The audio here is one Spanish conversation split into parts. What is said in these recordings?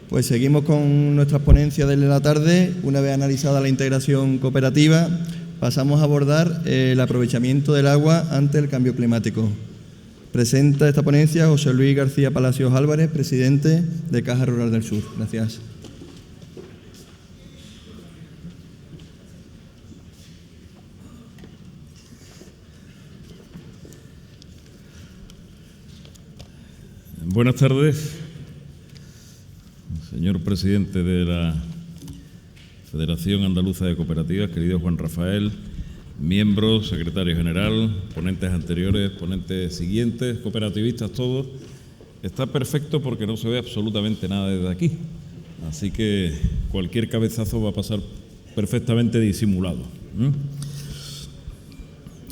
Pues seguimos con nuestras ponencias de la tarde. Una vez analizada la integración cooperativa, pasamos a abordar el aprovechamiento del agua ante el cambio climático. Presenta esta ponencia José Luis García Palacios Álvarez, presidente de Caja Rural del Sur. Gracias. Buenas tardes, señor presidente de la Federación Andaluza de Cooperativas, querido Juan Rafael, miembros, secretario general, ponentes anteriores, ponentes siguientes, cooperativistas todos. Está perfecto porque no se ve absolutamente nada desde aquí, así que cualquier cabezazo va a pasar perfectamente disimulado.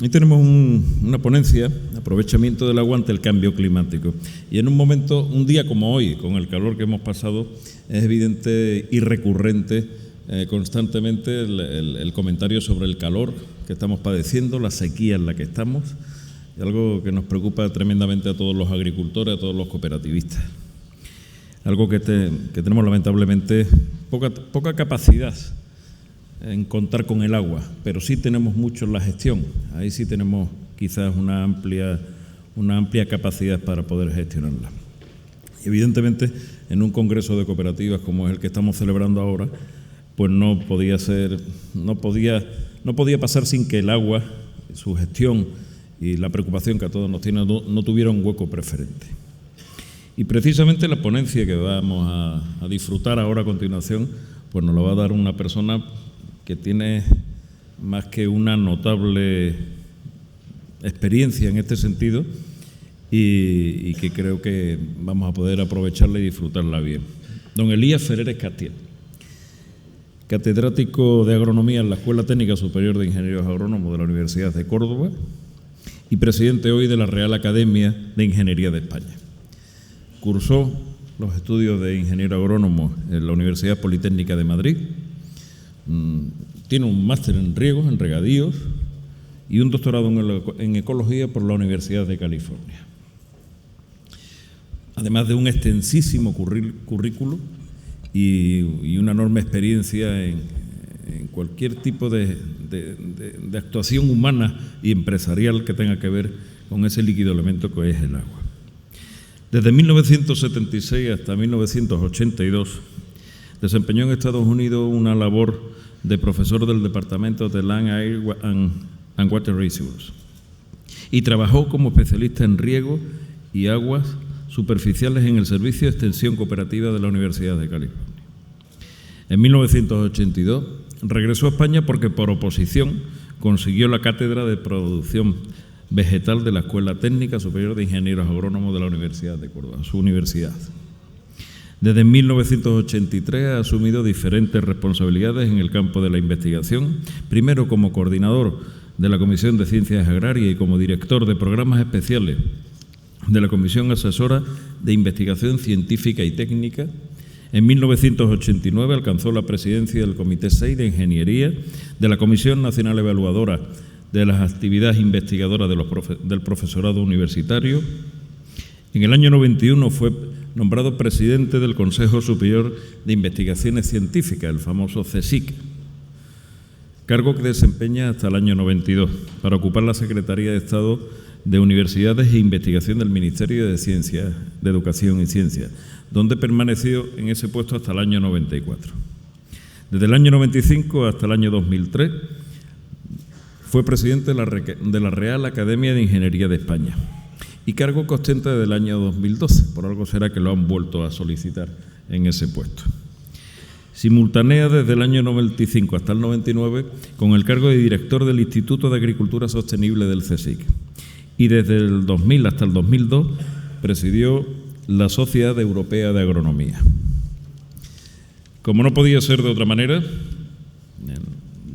Hoy tenemos una ponencia, aprovechamiento del agua ante el cambio climático. Y en un día como hoy, con el calor que hemos pasado, es evidente y recurrente constantemente el comentario sobre el calor que estamos padeciendo, la sequía en la que estamos, y algo que nos preocupa tremendamente a todos los agricultores, a todos los cooperativistas. Algo que tenemos lamentablemente poca capacidad en contar con el agua, pero sí tenemos mucho en la gestión. Ahí sí tenemos quizás una amplia capacidad para poder gestionarla. Y evidentemente, en un congreso de cooperativas como es el que estamos celebrando ahora, pues no podía pasar sin que el agua, su gestión y la preocupación que a todos nos tiene no tuviera un hueco preferente. Y precisamente la ponencia que vamos a disfrutar ahora a continuación, pues nos la va a dar una persona que tiene más que una notable experiencia en este sentido y que creo que vamos a poder aprovecharla y disfrutarla bien. Don Elías Fereres Castiel, catedrático de Agronomía en la Escuela Técnica Superior de Ingenieros Agrónomos de la Universidad de Córdoba y presidente hoy de la Real Academia de Ingeniería de España. Cursó los estudios de ingeniero agrónomo en la Universidad Politécnica de Madrid. Tiene un máster en riegos, en regadíos y un doctorado en ecología por la Universidad de California. Además de un extensísimo currículo y una enorme experiencia en cualquier tipo de actuación humana y empresarial que tenga que ver con ese líquido elemento que es el agua. Desde 1976 hasta 1982 desempeñó en Estados Unidos una labor de profesor del Departamento de Land, Air and Water Resources y trabajó como especialista en riego y aguas superficiales en el Servicio de Extensión Cooperativa de la Universidad de California. En 1982 regresó a España porque por oposición consiguió la cátedra de producción vegetal de la Escuela Técnica Superior de Ingenieros Agrónomos de la Universidad de Córdoba, su universidad. Desde 1983 ha asumido diferentes responsabilidades en el campo de la investigación, primero como coordinador de la Comisión de Ciencias Agrarias y como director de programas especiales de la Comisión Asesora de Investigación Científica y Técnica. En 1989 alcanzó la presidencia del Comité 6 de Ingeniería de la Comisión Nacional Evaluadora de las Actividades Investigadoras del Profesorado Universitario. En el año 91 fue nombrado presidente del Consejo Superior de Investigaciones Científicas, el famoso CSIC, cargo que desempeña hasta el año 92, para ocupar la Secretaría de Estado de Universidades e Investigación del Ministerio de Ciencia, de Educación y Ciencia, donde permaneció en ese puesto hasta el año 94. Desde el año 95 hasta el año 2003 fue presidente de la Real Academia de Ingeniería de España y cargo que ostenta desde el año 2012, por algo será que lo han vuelto a solicitar en ese puesto. Simultanea desde el año 95 hasta el 99 con el cargo de director del Instituto de Agricultura Sostenible del CSIC y desde el 2000 hasta el 2002 presidió la Sociedad Europea de Agronomía. Como no podía ser de otra manera,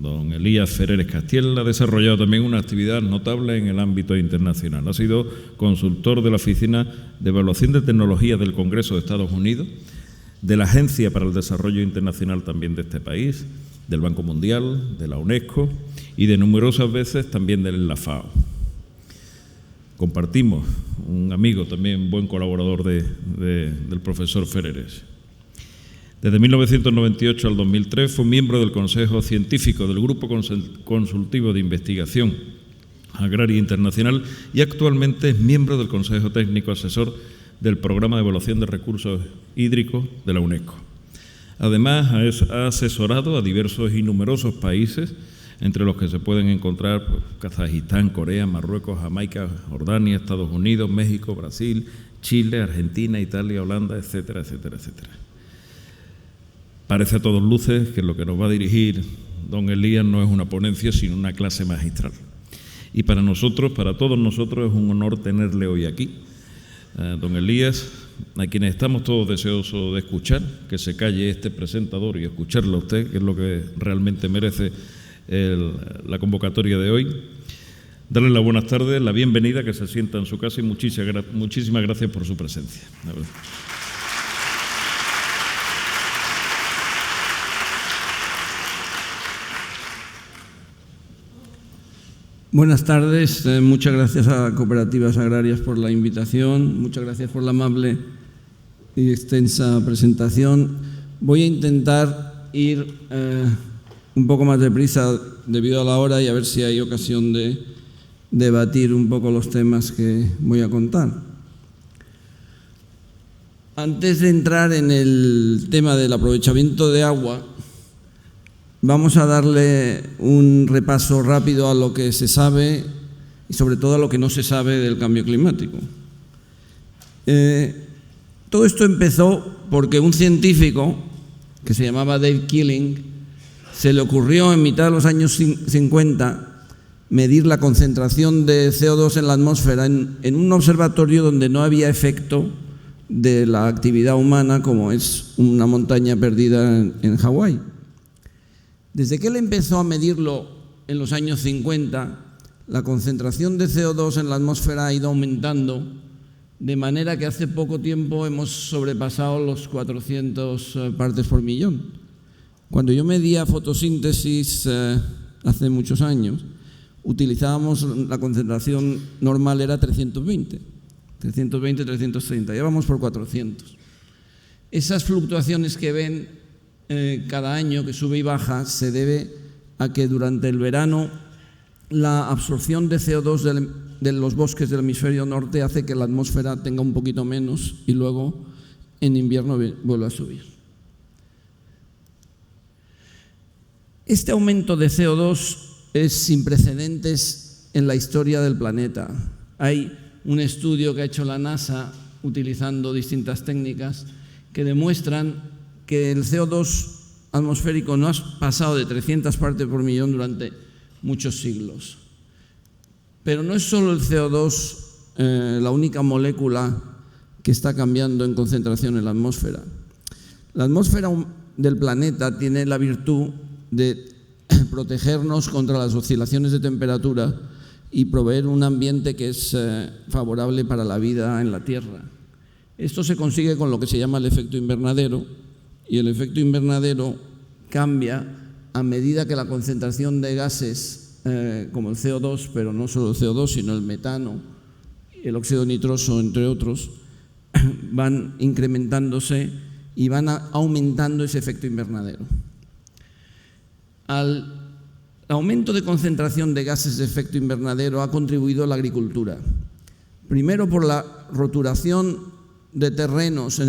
don Elías Fereres Castiel ha desarrollado también una actividad notable en el ámbito internacional. Ha sido consultor de la Oficina de Evaluación de Tecnología del Congreso de Estados Unidos, de la Agencia para el Desarrollo Internacional también de este país, del Banco Mundial, de la UNESCO y de numerosas veces también de la FAO. Compartimos un amigo también, buen colaborador del profesor Fereres. Desde 1998 al 2003 fue miembro del Consejo Científico del Grupo Consultivo de Investigación Agraria Internacional y actualmente es miembro del Consejo Técnico Asesor del Programa de Evaluación de Recursos Hídricos de la UNESCO. Además, ha asesorado a diversos y numerosos países, entre los que se pueden encontrar Kazajistán, Corea, Marruecos, Jamaica, Jordania, Estados Unidos, México, Brasil, Chile, Argentina, Italia, Holanda, etcétera, etcétera, etcétera. Parece a todas luces que lo que nos va a dirigir don Elías no es una ponencia, sino una clase magistral. Y para nosotros, para todos nosotros, es un honor tenerle hoy aquí. Don Elías, a quienes estamos todos deseosos de escuchar, que se calle este presentador y escucharlo a usted, que es lo que realmente merece la convocatoria de hoy. Darle las buenas tardes, la bienvenida, que se sienta en su casa y muchísimas gracias por su presencia. Buenas tardes, muchas gracias a Cooperativas Agrarias por la invitación, muchas gracias por la amable y extensa presentación. Voy a intentar ir un poco más deprisa debido a la hora y a ver si hay ocasión de debatir un poco los temas que voy a contar. Antes de entrar en el tema del aprovechamiento de agua, vamos a darle un repaso rápido a lo que se sabe y sobre todo a lo que no se sabe del cambio climático. Todo esto empezó porque un científico que se llamaba Dave Keeling se le ocurrió en mitad de los años 50 medir la concentración de CO2 en la atmósfera en un observatorio donde no había efecto de la actividad humana, como es una montaña perdida en Hawái. Desde que él empezó a medirlo en los años 50, la concentración de CO2 en la atmósfera ha ido aumentando, de manera que hace poco tiempo hemos sobrepasado los 400 partes por millón. Cuando yo medía fotosíntesis hace muchos años, utilizábamos la concentración normal era 320, 330, ya vamos por 400. Esas fluctuaciones que ven cada año, que sube y baja, se debe a que durante el verano la absorción de CO2 de los bosques del hemisferio norte hace que la atmósfera tenga un poquito menos y luego en invierno vuelve a subir. Este aumento de CO2 es sin precedentes en la historia del planeta. Hay un estudio que ha hecho la NASA utilizando distintas técnicas que demuestran que el CO2 atmosférico no ha pasado de 300 partes por millón durante muchos siglos. Pero no es solo el CO2 la única molécula que está cambiando en concentración en la atmósfera. La atmósfera del planeta tiene la virtud de protegernos contra las oscilaciones de temperatura y proveer un ambiente que es favorable para la vida en la Tierra. Esto se consigue con lo que se llama el efecto invernadero, y el efecto invernadero cambia a medida que la concentración de gases como el CO2, pero no solo el CO2, sino el metano, el óxido nitroso, entre otros, van incrementándose y van aumentando ese efecto invernadero. Al aumento de concentración de gases de efecto invernadero ha contribuido la agricultura. Primero por la roturación de terrenos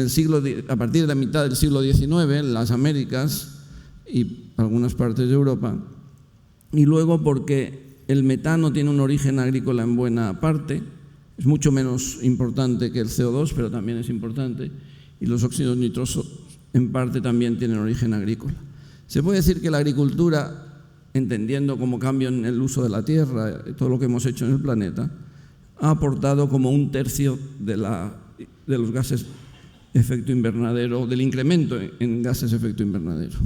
a partir de la mitad del siglo XIX en las Américas y algunas partes de Europa, y luego porque el metano tiene un origen agrícola en buena parte, es mucho menos importante que el CO2, pero también es importante, y los óxidos nitrosos en parte también tienen origen agrícola. Se puede decir que la agricultura, entendiendo como cambio en el uso de la tierra, todo lo que hemos hecho en el planeta, ha aportado como 1/3 de los gases de efecto invernadero, del incremento en gases de efecto invernadero.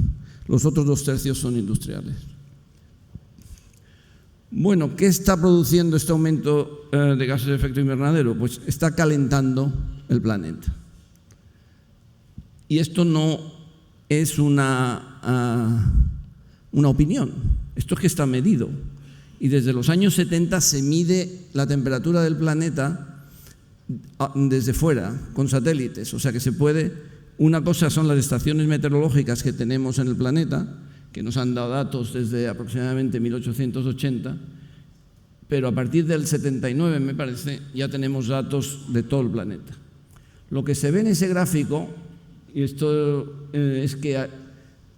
Los otros 2/3 son industriales. Bueno, ¿qué está produciendo este aumento de gases de efecto invernadero? Pues está calentando el planeta. Y esto no es una opinión, esto es que está medido. Y desde los años 70 se mide la temperatura del planeta desde fuera, con satélites, o sea que se puede Una cosa son las estaciones meteorológicas que tenemos en el planeta, que nos han dado datos desde aproximadamente 1880, pero a partir del 79, me parece, ya tenemos datos de todo el planeta. Lo que se ve en ese gráfico, y esto es que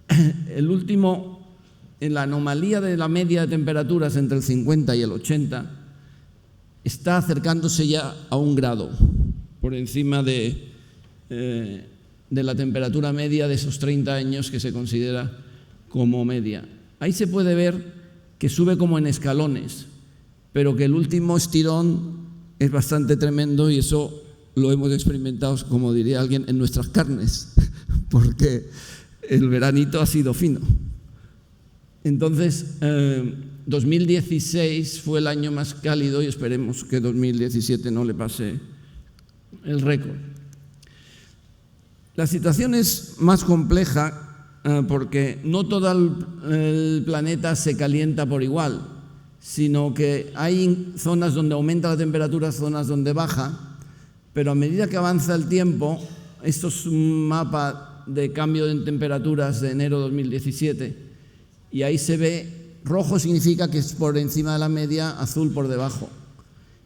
en la anomalía de la media de temperaturas entre el 50 y el 80, está acercándose ya a 1 grado, por encima de la temperatura media de esos 30 años que se considera como media. Ahí se puede ver que sube como en escalones, pero que el último estirón es bastante tremendo y eso lo hemos experimentado, como diría alguien, en nuestras carnes, porque el veranito ha sido fino. Entonces, 2016 fue el año más cálido y esperemos que 2017 no le pase el récord. La situación es más compleja porque no todo el planeta se calienta por igual, sino que hay zonas donde aumenta la temperatura, zonas donde baja, pero a medida que avanza el tiempo, esto es un mapa de cambio en temperaturas de enero de 2017, y ahí se ve, rojo significa que es por encima de la media, azul por debajo.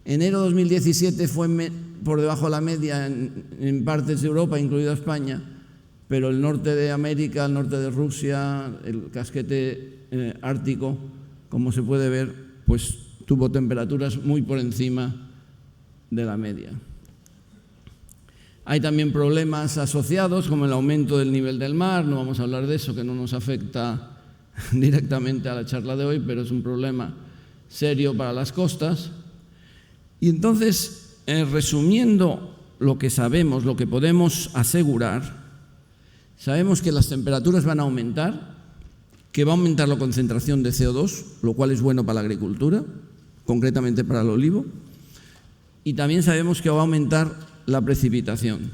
Enero 2017 fue por debajo de la media en partes de Europa, incluida España, pero el norte de América, el norte de Rusia, el casquete ártico, como se puede ver, pues tuvo temperaturas muy por encima de la media. Hay también problemas asociados, como el aumento del nivel del mar, no vamos a hablar de eso, que no nos afecta directamente a la charla de hoy, pero es un problema serio para las costas. Y entonces, resumiendo lo que sabemos, lo que podemos asegurar, sabemos que las temperaturas van a aumentar, que va a aumentar la concentración de CO2, lo cual es bueno para la agricultura, concretamente para el olivo, y también sabemos que va a aumentar la precipitación.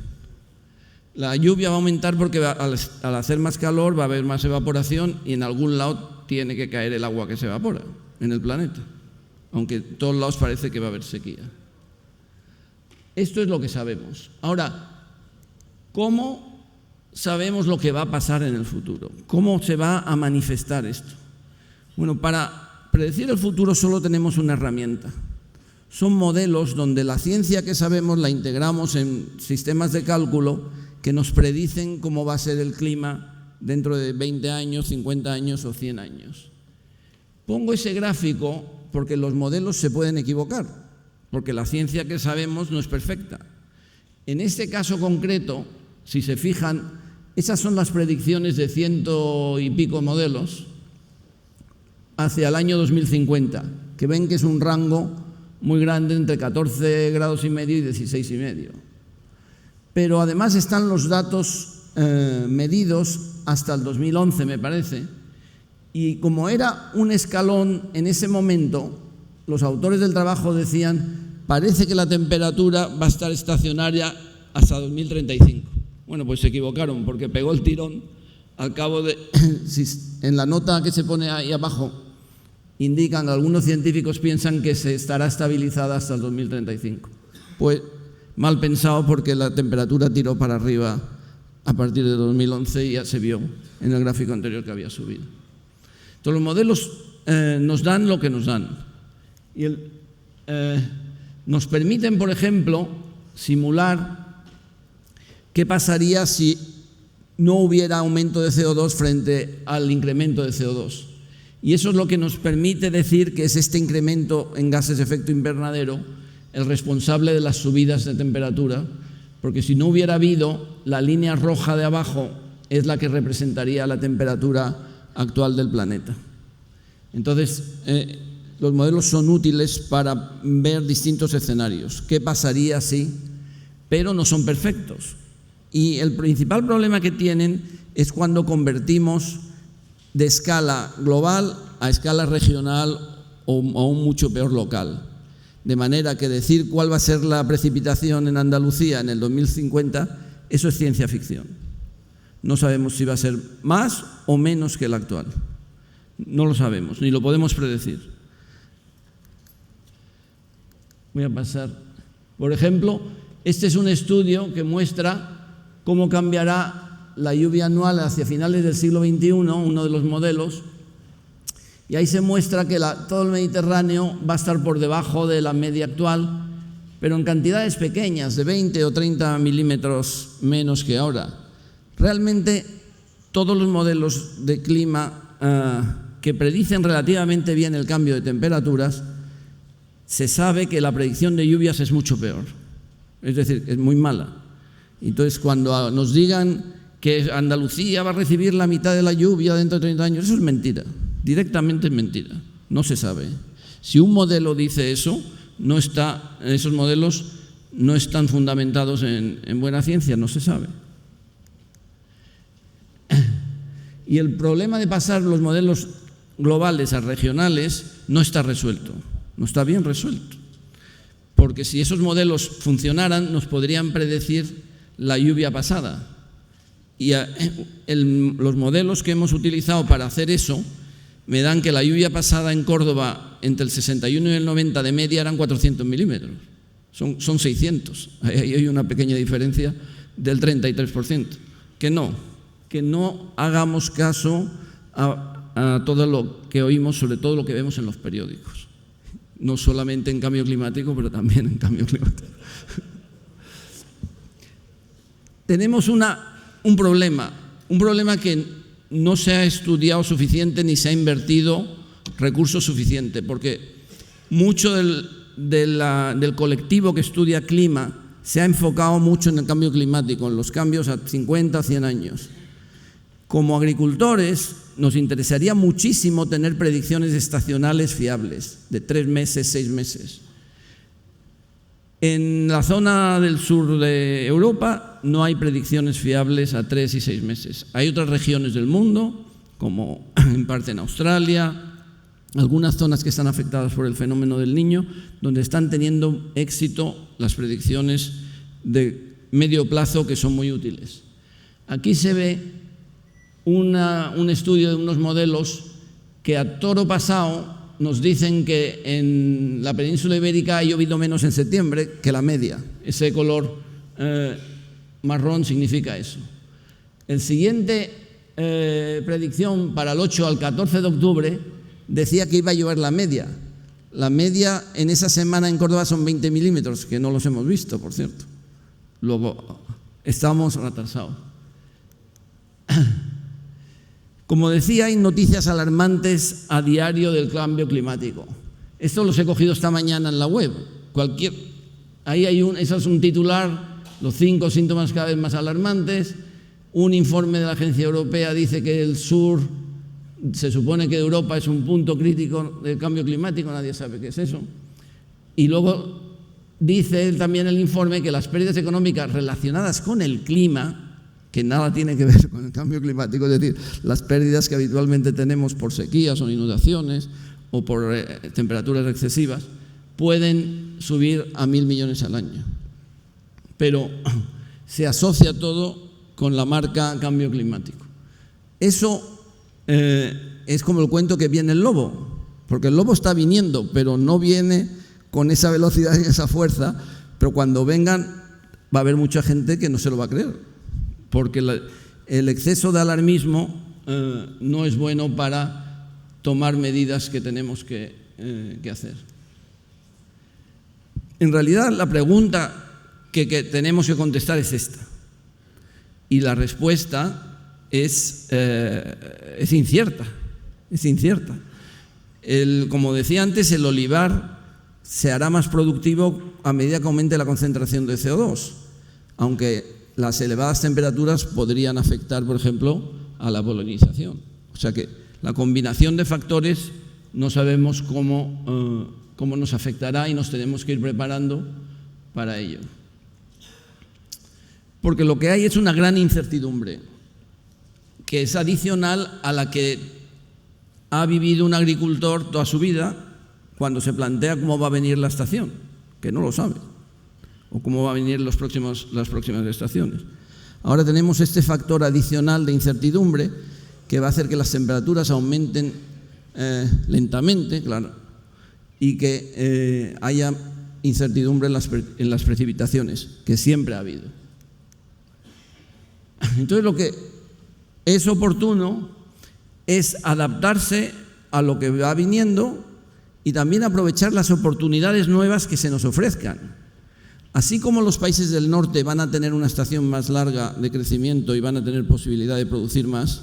La lluvia va a aumentar porque al hacer más calor va a haber más evaporación y en algún lado tiene que caer el agua que se evapora en el planeta, aunque en todos lados parece que va a haber sequía. Esto es lo que sabemos. Ahora, ¿cómo sabemos lo que va a pasar en el futuro? ¿Cómo se va a manifestar esto? Bueno, para predecir el futuro solo tenemos una herramienta. Son modelos donde la ciencia que sabemos la integramos en sistemas de cálculo que nos predicen cómo va a ser el clima dentro de 20 años, 50 años o 100 años. Pongo ese gráfico porque los modelos se pueden equivocar, porque la ciencia que sabemos no es perfecta. En este caso concreto, si se fijan, esas son las predicciones de 100 y pico modelos hacia el año 2050, que ven que es un rango muy grande entre 14 grados y medio y 16 y medio. Pero además están los datos medidos hasta el 2011, me parece, y como era un escalón en ese momento, los autores del trabajo decían, parece que la temperatura va a estar estacionaria hasta 2035. Bueno, pues se equivocaron porque pegó el tirón al cabo de... En la nota que se pone ahí abajo indican, algunos científicos piensan que se estará estabilizada hasta el 2035. Pues mal pensado porque la temperatura tiró para arriba a partir de 2011 y ya se vio en el gráfico anterior que había subido. Entonces los modelos nos dan lo que nos dan y nos permiten, por ejemplo, simular qué pasaría si no hubiera aumento de CO2 frente al incremento de CO2. Y eso es lo que nos permite decir que es este incremento en gases de efecto invernadero el responsable de las subidas de temperatura, porque si no hubiera habido, la línea roja de abajo es la que representaría la temperatura actual del planeta. Entonces, los modelos son útiles para ver distintos escenarios. ¿Qué pasaría si? Pero no son perfectos. Y el principal problema que tienen es cuando convertimos de escala global a escala regional o aún mucho peor local. De manera que decir cuál va a ser la precipitación en Andalucía en el 2050, eso es ciencia ficción. No sabemos si va a ser más o menos que la actual. No lo sabemos, ni lo podemos predecir. Voy a pasar. Por ejemplo, este es un estudio que muestra cómo cambiará la lluvia anual hacia finales del siglo XXI, uno de los modelos, y ahí se muestra que todo el Mediterráneo va a estar por debajo de la media actual, pero en cantidades pequeñas, de 20 o 30 milímetros menos que ahora. Realmente todos los modelos de clima que predicen relativamente bien el cambio de temperaturas, se sabe que la predicción de lluvias es mucho peor, es decir, es muy mala. Entonces, cuando nos digan que Andalucía va a recibir la mitad de la lluvia dentro de 30 años, eso es mentira, directamente es mentira, no se sabe. Si un modelo dice eso, esos modelos no están fundamentados en buena ciencia, no se sabe. Y el problema de pasar los modelos globales a regionales no está resuelto, no está bien resuelto. Porque si esos modelos funcionaran, nos podrían predecir la lluvia pasada. Y los modelos que hemos utilizado para hacer eso me dan que la lluvia pasada en Córdoba entre el 61 y el 90 de media eran 400 milímetros. Son 600. Ahí hay una pequeña diferencia del 33%. Que no hagamos caso a todo lo que oímos, sobre todo lo que vemos en los periódicos. No solamente en cambio climático, pero también en cambio climático. Tenemos un problema que no se ha estudiado suficiente ni se ha invertido recursos suficientes, porque mucho del colectivo que estudia clima se ha enfocado mucho en el cambio climático, en los cambios a 50, 100 años. Como agricultores nos interesaría muchísimo tener predicciones estacionales fiables, de 3 meses, 6 meses. En la zona del sur de Europa no hay predicciones fiables a 3 y 6 meses. Hay otras regiones del mundo, como en parte en Australia, algunas zonas que están afectadas por el fenómeno del Niño, donde están teniendo éxito las predicciones de medio plazo que son muy útiles. Aquí se ve un estudio de unos modelos que a toro pasado nos dicen que en la península ibérica ha llovido menos en septiembre que la media. Ese color marrón significa eso. El siguiente predicción para el 8 al 14 de octubre decía que iba a llover la media. La media en esa semana en Córdoba son 20 milímetros, que no los hemos visto, por cierto. Luego, estamos retrasados. Como decía, hay noticias alarmantes a diario del cambio climático. Esto los he cogido esta mañana en la web. Eso es un titular, los 5 síntomas cada vez más alarmantes. Un informe de la Agencia Europea dice que el sur, se supone que Europa es un punto crítico del cambio climático, nadie sabe qué es eso. Y luego dice también el informe que las pérdidas económicas relacionadas con el clima, que nada tiene que ver con el cambio climático, es decir, las pérdidas que habitualmente tenemos por sequías o inundaciones o por temperaturas excesivas, pueden subir a 1.000 millones al año. Pero se asocia todo con la marca cambio climático. Eso es como el cuento que viene el lobo, porque el lobo está viniendo, pero no viene con esa velocidad y esa fuerza, pero cuando vengan va a haber mucha gente que no se lo va a creer. Porque el exceso de alarmismo no es bueno para tomar medidas que tenemos que hacer. En realidad, la pregunta que tenemos que contestar es esta. Y la respuesta es incierta. Es incierta. Como decía antes, el olivar se hará más productivo a medida que aumente la concentración de CO2, aunque las elevadas temperaturas podrían afectar, por ejemplo, a la polinización. O sea que la combinación de factores no sabemos cómo nos afectará y nos tenemos que ir preparando para ello. Porque lo que hay es una gran incertidumbre, que es adicional a la que ha vivido un agricultor toda su vida cuando se plantea cómo va a venir la estación, que no lo sabe, o cómo va a venir las próximas estaciones. Ahora tenemos este factor adicional de incertidumbre que va a hacer que las temperaturas aumenten lentamente, claro, y que haya incertidumbre en las precipitaciones, que siempre ha habido. Entonces lo que es oportuno es adaptarse a lo que va viniendo y también aprovechar las oportunidades nuevas que se nos ofrezcan. Así como los países del norte van a tener una estación más larga de crecimiento y van a tener posibilidad de producir más,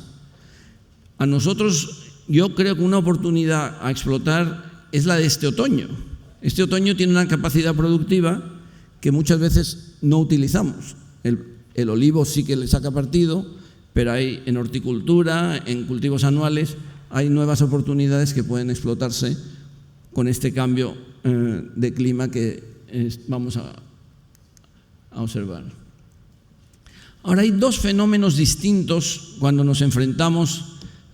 a nosotros yo creo que una oportunidad a explotar es la de este otoño. Este otoño tiene una capacidad productiva que muchas veces no utilizamos. El olivo sí que le saca partido, pero hay en horticultura, en cultivos anuales, hay nuevas oportunidades que pueden explotarse con este cambio de clima que vamos a observar. Ahora, hay dos fenómenos distintos cuando nos enfrentamos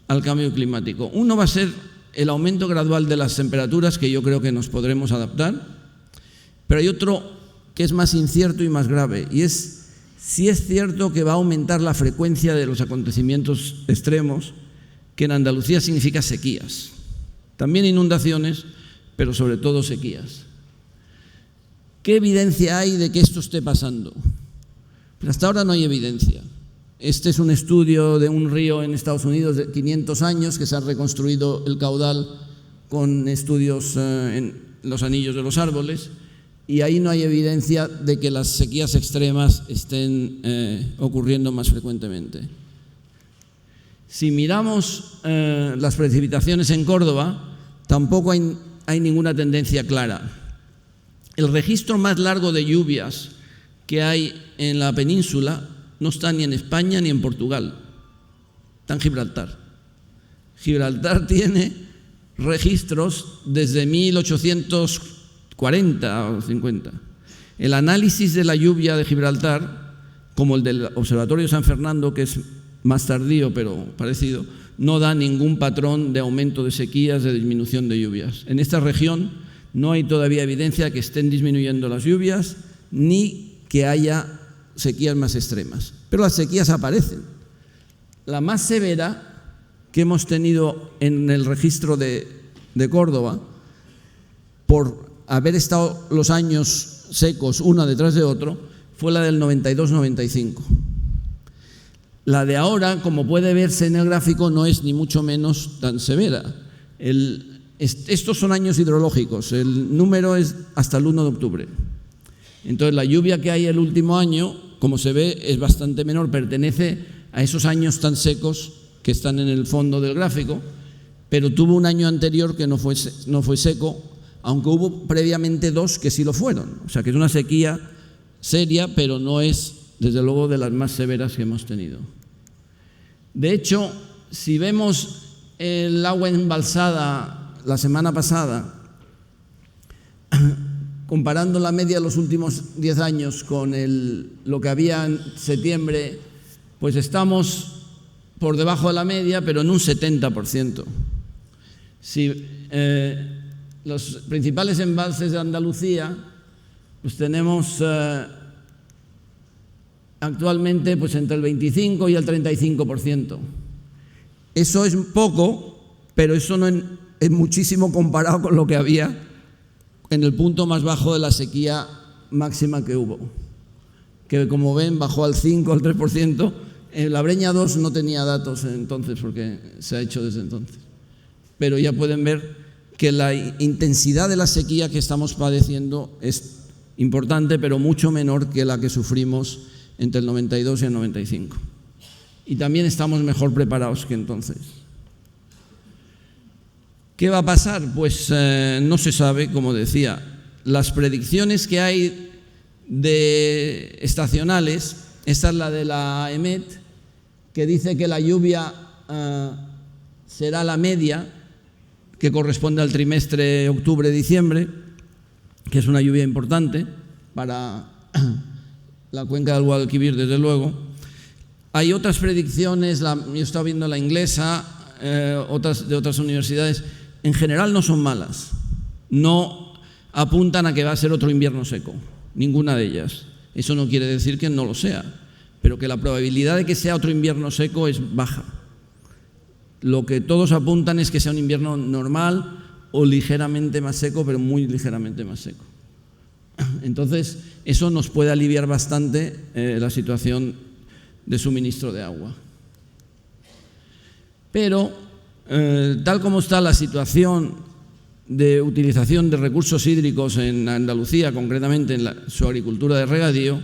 al cambio climático. Uno va a ser el aumento gradual de las temperaturas, que yo creo que nos podremos adaptar, pero hay otro que es más incierto y más grave, y es si es cierto que va a aumentar la frecuencia de los acontecimientos extremos, que en Andalucía significa sequías, también inundaciones, pero sobre todo sequías. ¿Qué evidencia hay de que esto esté pasando? Pues hasta ahora no hay evidencia. Este es un estudio de un río en Estados Unidos de 500 años que se ha reconstruido el caudal con estudios en los anillos de los árboles, y ahí no hay evidencia de que las sequías extremas estén ocurriendo más frecuentemente. Si miramos las precipitaciones en Córdoba, tampoco hay ninguna tendencia clara. El registro más largo de lluvias que hay en la península no está ni en España ni en Portugal, está en Gibraltar. Gibraltar tiene registros desde 1840 o 50. El análisis de la lluvia de Gibraltar, como el del Observatorio de San Fernando, que es más tardío pero parecido, no da ningún patrón de aumento de sequías, de disminución de lluvias. En esta región no hay todavía evidencia de que estén disminuyendo las lluvias ni que haya sequías más extremas. Pero las sequías aparecen. La más severa que hemos tenido en el registro de Córdoba, por haber estado los años secos uno detrás de otro, fue la del 92-95. La de ahora, como puede verse en el gráfico, no es ni mucho menos tan severa. Estos son años hidrológicos, el número es hasta el 1 de octubre. Entonces la lluvia que hay el último año, como se ve, es bastante menor, pertenece a esos años tan secos que están en el fondo del gráfico, pero tuvo un año anterior que no fue seco, aunque hubo previamente dos que sí lo fueron. O sea que es una sequía seria, pero no es, desde luego, de las más severas que hemos tenido. De hecho, si vemos el agua embalsada la semana pasada, comparando la media de los últimos 10 años con lo que había en septiembre, pues estamos por debajo de la media, pero en un 70%. Si los principales embalses de Andalucía, pues tenemos actualmente pues entre el 25 y el 35%. Eso es poco, pero eso no es muchísimo comparado con lo que había en el punto más bajo de la sequía máxima que hubo, que como ven bajó al 5, al 3%. La Breña 2 no tenía datos entonces porque se ha hecho desde entonces. Pero ya pueden ver que la intensidad de la sequía que estamos padeciendo es importante, pero mucho menor que la que sufrimos entre el 92 y el 95. Y también estamos mejor preparados que entonces. ¿Qué va a pasar? Pues no se sabe, como decía. Las predicciones que hay de estacionales, esta es la de la EMET, que dice que la lluvia será la media, que corresponde al trimestre octubre-diciembre, que es una lluvia importante para la cuenca del Guadalquivir, desde luego. Hay otras predicciones, yo he estado viendo la inglesa, otras de otras universidades. En general no son malas, no apuntan a que va a ser otro invierno seco, ninguna de ellas. Eso no quiere decir que no lo sea, pero que la probabilidad de que sea otro invierno seco es baja. Lo que todos apuntan es que sea un invierno normal o ligeramente más seco, pero muy ligeramente más seco. Entonces, eso nos puede aliviar bastante la situación de suministro de agua. Pero, tal como está la situación de utilización de recursos hídricos en Andalucía, concretamente en su agricultura de regadío,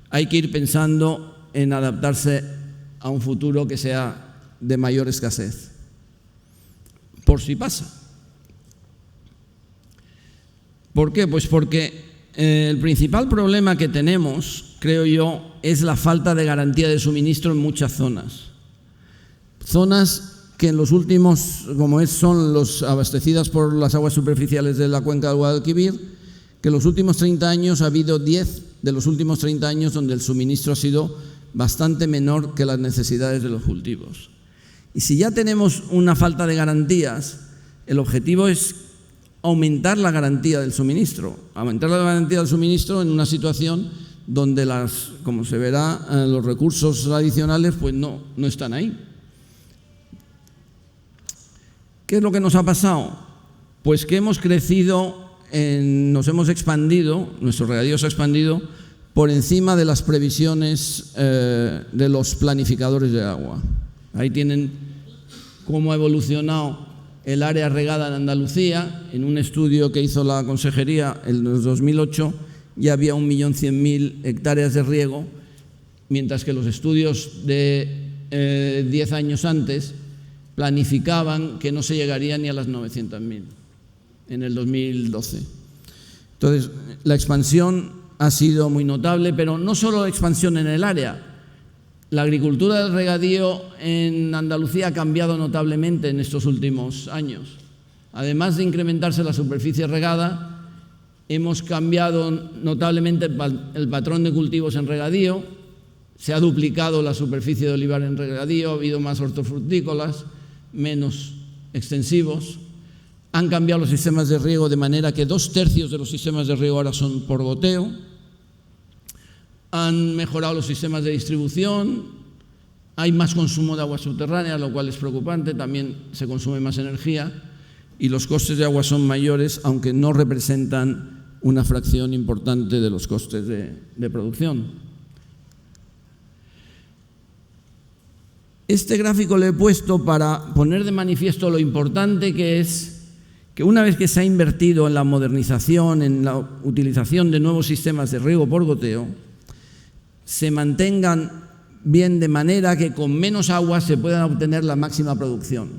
hay que ir pensando en adaptarse a un futuro que sea de mayor escasez, por si pasa. ¿Por qué? Pues porque el principal problema que tenemos, creo yo, es la falta de garantía de suministro en muchas zonas. Zonas que en los últimos, son los abastecidas por las aguas superficiales de la cuenca del Guadalquivir, que en los últimos 30 años ha habido 10 de los últimos 30 años donde el suministro ha sido bastante menor que las necesidades de los cultivos. Y si ya tenemos una falta de garantías, el objetivo es aumentar la garantía del suministro. Aumentar la garantía del suministro en una situación donde como se verá, los recursos adicionales pues no están ahí. ¿Qué es lo que nos ha pasado? Pues que hemos crecido, nos hemos expandido, nuestro regadío se ha expandido por encima de las previsiones de los planificadores de agua. Ahí tienen cómo ha evolucionado el área regada en Andalucía. En un estudio que hizo la Consejería en el 2008 ya había 1.100.000 hectáreas de riego, mientras que los estudios de 10 años antes planificaban que no se llegaría ni a las 900.000 en el 2012. Entonces, la expansión ha sido muy notable, pero no solo la expansión en el área. La agricultura del regadío en Andalucía ha cambiado notablemente en estos últimos años. Además de incrementarse la superficie regada, hemos cambiado notablemente el patrón de cultivos en regadío, se ha duplicado la superficie de olivar en regadío, ha habido más hortofrutícolas, menos extensivos. Han cambiado los sistemas de riego de manera que 2/3 de los sistemas de riego ahora son por goteo. Han mejorado los sistemas de distribución, hay más consumo de agua subterránea, lo cual es preocupante, también se consume más energía y los costes de agua son mayores, aunque no representan una fracción importante de los costes de producción. Este gráfico lo he puesto para poner de manifiesto lo importante que es que una vez que se ha invertido en la modernización, en la utilización de nuevos sistemas de riego por goteo, se mantengan bien de manera que con menos agua se pueda obtener la máxima producción.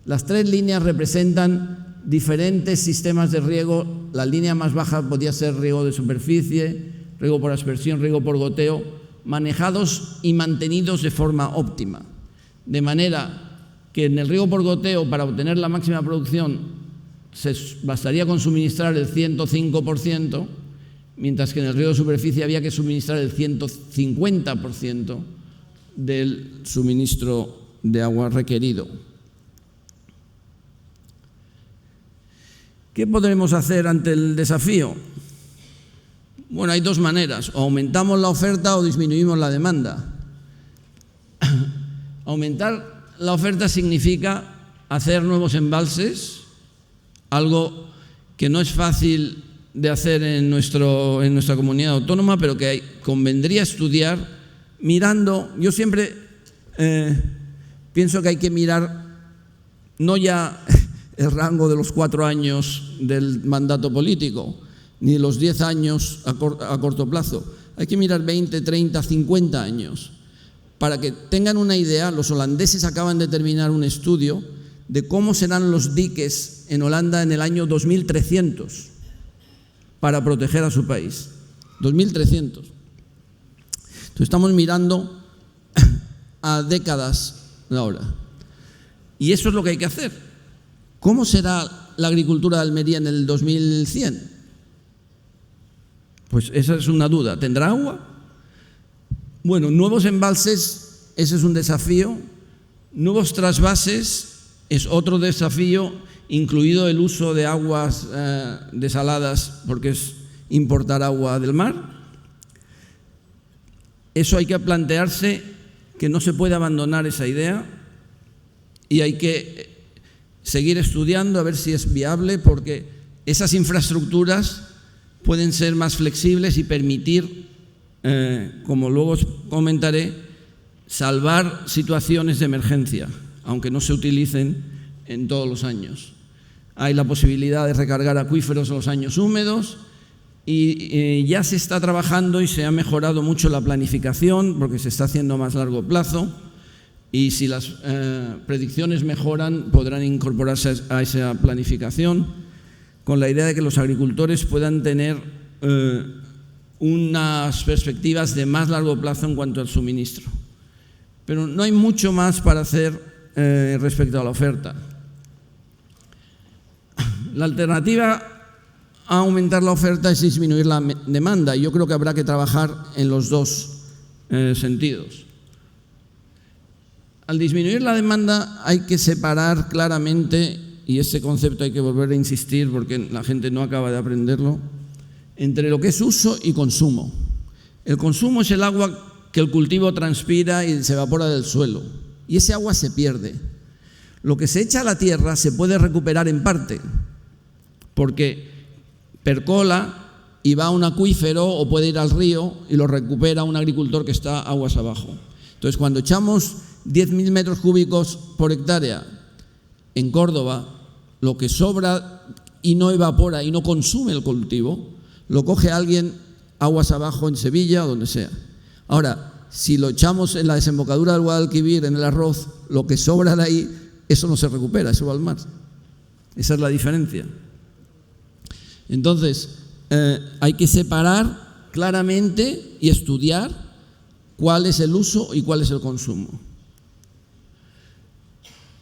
Las 3 líneas representan diferentes sistemas de riego. La línea más baja podía ser riego de superficie, riego por aspersión, riego por goteo, manejados y mantenidos de forma óptima. De manera que en el riego por goteo, para obtener la máxima producción, se bastaría con suministrar el 105%, mientras que en el riego de superficie había que suministrar el 150% del suministro de agua requerido. ¿Qué podremos hacer ante el desafío? Bueno, hay 2 maneras: o aumentamos la oferta o disminuimos la demanda. Aumentar la oferta significa hacer nuevos embalses, algo que no es fácil de hacer en nuestra comunidad autónoma, pero que convendría estudiar mirando. Yo siempre pienso que hay que mirar no ya el rango de los 4 años del mandato político, ni los 10 años a corto plazo. Hay que mirar 20, 30, 50 años. Para que tengan una idea, los holandeses acaban de terminar un estudio de cómo serán los diques en Holanda en el año 2300 para proteger a su país. 2300. Entonces estamos mirando a décadas ahora. Y eso es lo que hay que hacer. ¿Cómo será la agricultura de Almería en el 2100? Pues esa es una duda. ¿Tendrá agua? Bueno, nuevos embalses, ese es un desafío. Nuevos trasvases es otro desafío, incluido el uso de aguas desaladas, porque es importar agua del mar. Eso hay que plantearse, que no se puede abandonar esa idea y hay que seguir estudiando a ver si es viable, porque esas infraestructuras pueden ser más flexibles y permitir, como luego os comentaré, salvar situaciones de emergencia, aunque no se utilicen en todos los años. Hay la posibilidad de recargar acuíferos en los años húmedos y ya se está trabajando y se ha mejorado mucho la planificación porque se está haciendo a más largo plazo y si las predicciones mejoran podrán incorporarse a esa planificación con la idea de que los agricultores puedan tener unas perspectivas de más largo plazo en cuanto al suministro. Pero no hay mucho más para hacer respecto a la oferta. La alternativa a aumentar la oferta es disminuir la demanda. Yo creo que habrá que trabajar en los dos sentidos. Al disminuir la demanda hay que separar claramente, y ese concepto hay que volver a insistir porque la gente no acaba de aprenderlo, entre lo que es uso y consumo. El consumo es el agua que el cultivo transpira y se evapora del suelo, y ese agua se pierde. Lo que se echa a la tierra se puede recuperar en parte, porque percola y va a un acuífero o puede ir al río y lo recupera un agricultor que está aguas abajo. Entonces, cuando echamos 10.000 metros cúbicos por hectárea en Córdoba, lo que sobra y no evapora y no consume el cultivo, lo coge alguien aguas abajo en Sevilla o donde sea. Ahora, si lo echamos en la desembocadura del Guadalquivir, en el arroz, lo que sobra de ahí, eso no se recupera, eso va al mar. Esa es la diferencia. Entonces, hay que separar claramente y estudiar cuál es el uso y cuál es el consumo.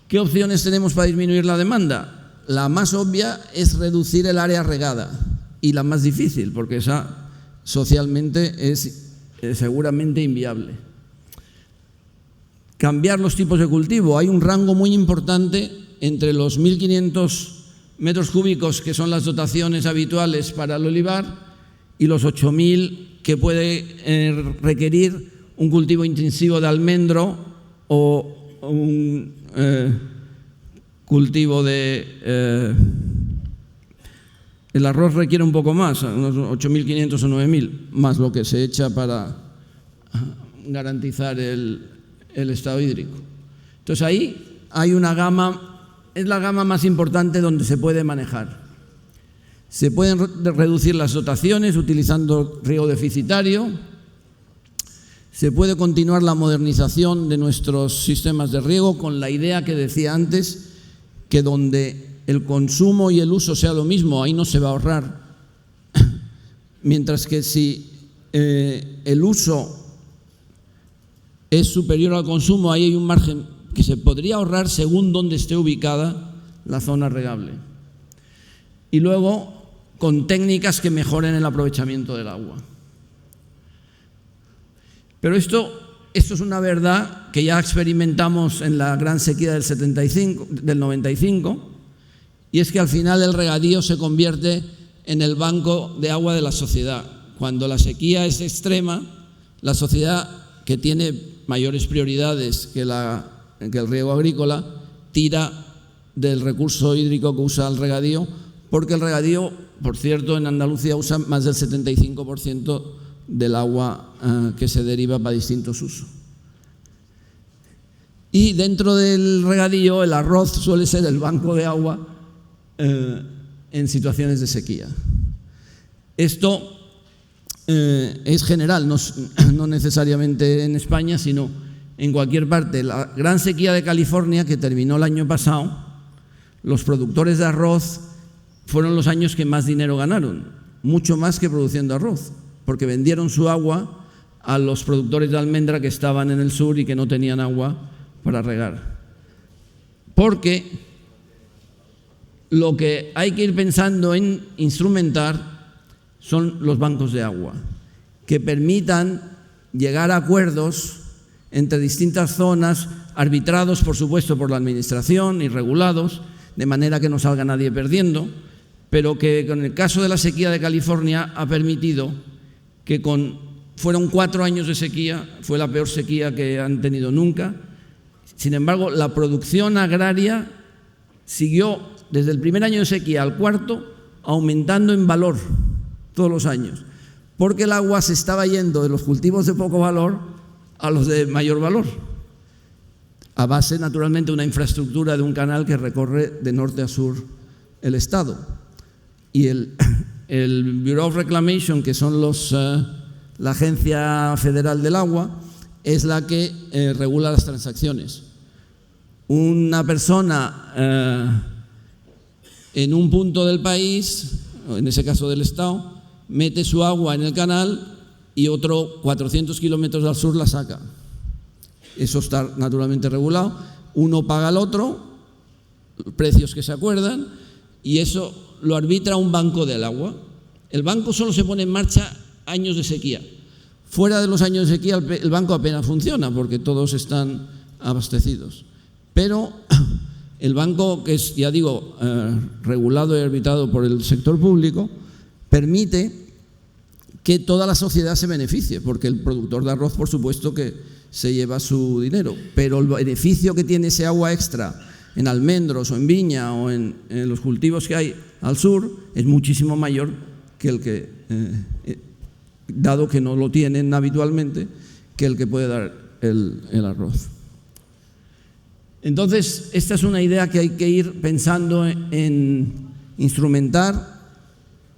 ¿Qué opciones tenemos para disminuir la demanda? La más obvia es reducir el área regada y la más difícil, porque esa socialmente es seguramente inviable. Cambiar los tipos de cultivo. Hay un rango muy importante entre los 1.500 metros cúbicos que son las dotaciones habituales para el olivar y los 8.000 que puede requerir un cultivo intensivo de almendro o un cultivo de... el arroz requiere un poco más, unos 8.500 o 9.000, más lo que se echa para garantizar el estado hídrico. Entonces ahí hay una gama, es la gama más importante donde se puede manejar. Se pueden reducir las dotaciones utilizando riego deficitario, se puede continuar la modernización de nuestros sistemas de riego con la idea que decía antes, que donde el consumo y el uso sea lo mismo, ahí no se va a ahorrar. Mientras que si el uso es superior al consumo, ahí hay un margen que se podría ahorrar según dónde esté ubicada la zona regable. Y luego, con técnicas que mejoren el aprovechamiento del agua. Pero esto es una verdad que ya experimentamos en la gran sequía del 95, y es que al final el regadío se convierte en el banco de agua de la sociedad. Cuando la sequía es extrema, la sociedad, que tiene mayores prioridades que el riego agrícola, tira del recurso hídrico que usa el regadío, porque el regadío, por cierto, en Andalucía usa más del 75% del agua que se deriva para distintos usos. Y dentro del regadío, el arroz suele ser el banco de agua en situaciones de sequía. Esto es general, no necesariamente en España, sino en cualquier parte. La gran sequía de California, que terminó el año pasado, los productores de arroz fueron los años que más dinero ganaron, mucho más que produciendo arroz, porque vendieron su agua a los productores de almendra que estaban en el sur y que no tenían agua para regar. Porque lo que hay que ir pensando en instrumentar son los bancos de agua, que permitan llegar a acuerdos entre distintas zonas, arbitrados, por supuesto, por la administración y regulados, de manera que no salga nadie perdiendo, pero que con el caso de la sequía de California ha permitido que fueron 4 años de sequía, fue la peor sequía que han tenido nunca. Sin embargo, la producción agraria siguió desde el primer año de sequía al cuarto aumentando en valor todos los años, porque el agua se estaba yendo de los cultivos de poco valor a los de mayor valor, a base, naturalmente, de una infraestructura de un canal que recorre de norte a sur el Estado. Y el Bureau of Reclamation, que son la Agencia Federal del Agua, es la que regula las transacciones. Una persona en un punto del país, en ese caso del Estado, mete su agua en el canal y otro 400 kilómetros al sur la saca. Eso está naturalmente regulado. Uno paga al otro, precios que se acuerdan, y eso lo arbitra un banco del agua. El banco solo se pone en marcha años de sequía. Fuera de los años de sequía el banco apenas funciona porque todos están abastecidos. Pero el banco, que es, ya digo, regulado y arbitrado por el sector público, permite que toda la sociedad se beneficie, porque el productor de arroz, por supuesto, que se lleva su dinero, pero el beneficio que tiene ese agua extra en almendros o en viña o en los cultivos que hay al sur es muchísimo mayor que el que, dado que no lo tienen habitualmente, que el que puede dar el arroz. Entonces, esta es una idea que hay que ir pensando en instrumentar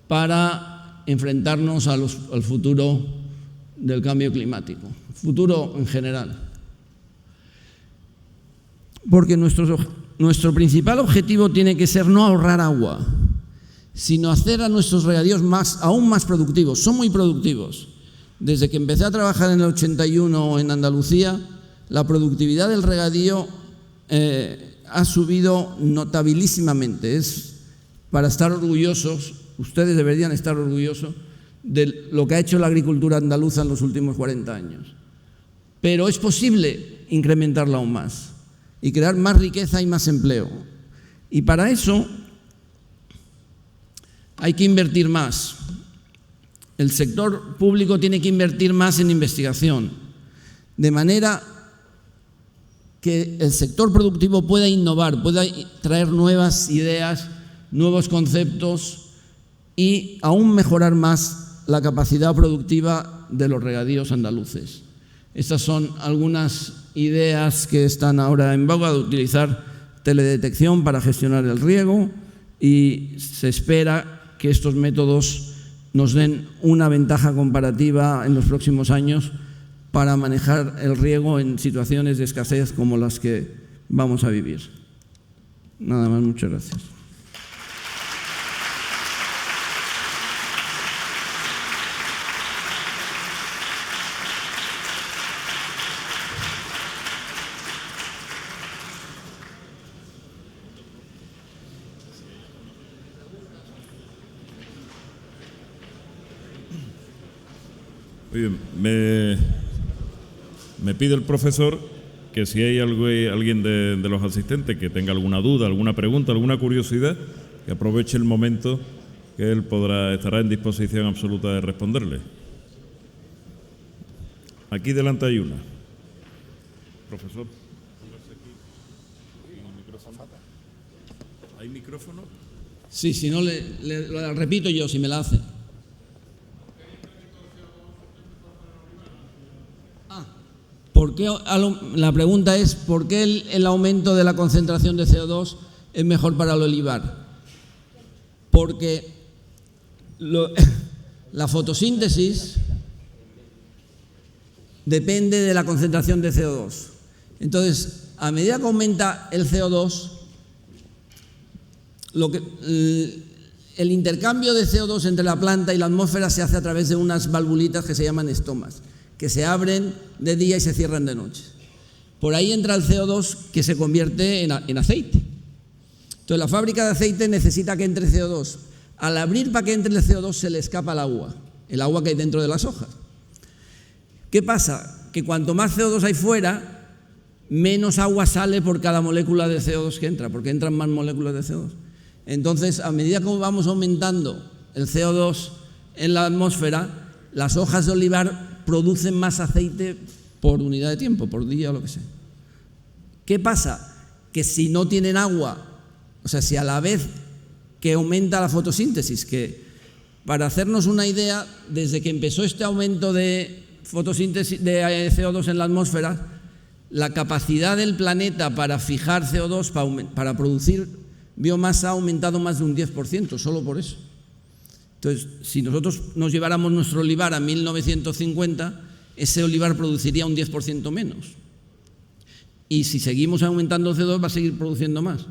para enfrentarnos al futuro del cambio climático, futuro en general. Porque nuestro principal objetivo tiene que ser no ahorrar agua, sino hacer a nuestros regadíos aún más productivos. Son muy productivos. Desde que empecé a trabajar en el 81 en Andalucía, la productividad del regadío ha subido notabilísimamente. Es para estar orgullosos, ustedes deberían estar orgullosos de lo que ha hecho la agricultura andaluza en los últimos 40 años. Pero es posible incrementarla aún más y crear más riqueza y más empleo. Y para eso hay que invertir más. El sector público tiene que invertir más en investigación, de manera que el sector productivo pueda innovar, pueda traer nuevas ideas, nuevos conceptos y aún mejorar más la capacidad productiva de los regadíos andaluces. Estas son algunas ideas que están ahora en boga, de utilizar teledetección para gestionar el riego, y se espera que estos métodos nos den una ventaja comparativa en los próximos años para manejar el riego en situaciones de escasez como las que vamos a vivir. Nada más, muchas gracias. Muy bien, me pide el profesor que si hay alguien de los asistentes que tenga alguna duda, alguna pregunta, alguna curiosidad, que aproveche el momento, que él estará en disposición absoluta de responderle. Aquí delante hay una. Profesor. ¿Hay micrófono? Sí, si no, la repito yo, si me la hace. La pregunta es, ¿por qué el aumento de la concentración de CO2 es mejor para el olivar? Porque la fotosíntesis depende de la concentración de CO2. Entonces, a medida que aumenta el CO2, el intercambio de CO2 entre la planta y la atmósfera se hace a través de unas valvulitas que se llaman estomas, que se abren de día y se cierran de noche. Por ahí entra el CO2 que se convierte en aceite. Entonces la fábrica de aceite necesita que entre CO2. Al abrir para que entre el CO2 se le escapa el agua que hay dentro de las hojas. ¿Qué pasa? Que cuanto más CO2 hay fuera, menos agua sale por cada molécula de CO2 que entra, porque entran más moléculas de CO2. Entonces, a medida que vamos aumentando el CO2 en la atmósfera, las hojas de olivar producen más aceite por unidad de tiempo, por día o lo que sea. ¿Qué pasa? Que si no tienen agua, o sea, si a la vez que aumenta la fotosíntesis, que para hacernos una idea, desde que empezó este aumento de fotosíntesis de CO2 en la atmósfera, la capacidad del planeta para fijar CO2, para producir biomasa, ha aumentado más de un 10%, solo por eso. Entonces, si nosotros nos lleváramos nuestro olivar a 1950, ese olivar produciría un 10% menos. Y si seguimos aumentando CO2, va a seguir produciendo más.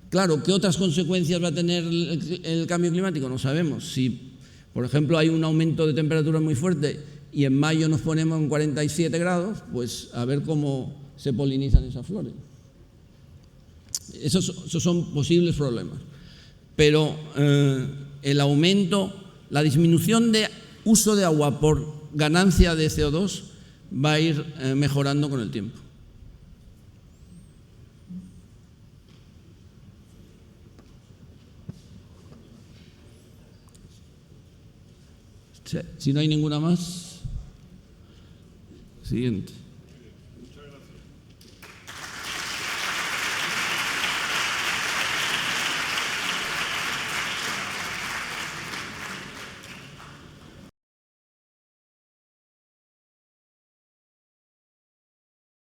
Claro, ¿qué otras consecuencias va a tener el cambio climático? No sabemos. Si, por ejemplo, hay un aumento de temperatura muy fuerte y en mayo nos ponemos en 47 grados, pues a ver cómo se polinizan esas flores. Esos son posibles problemas. Pero el aumento, la disminución de uso de agua por ganancia de CO2 va a ir mejorando con el tiempo. Si no hay ninguna más, siguiente.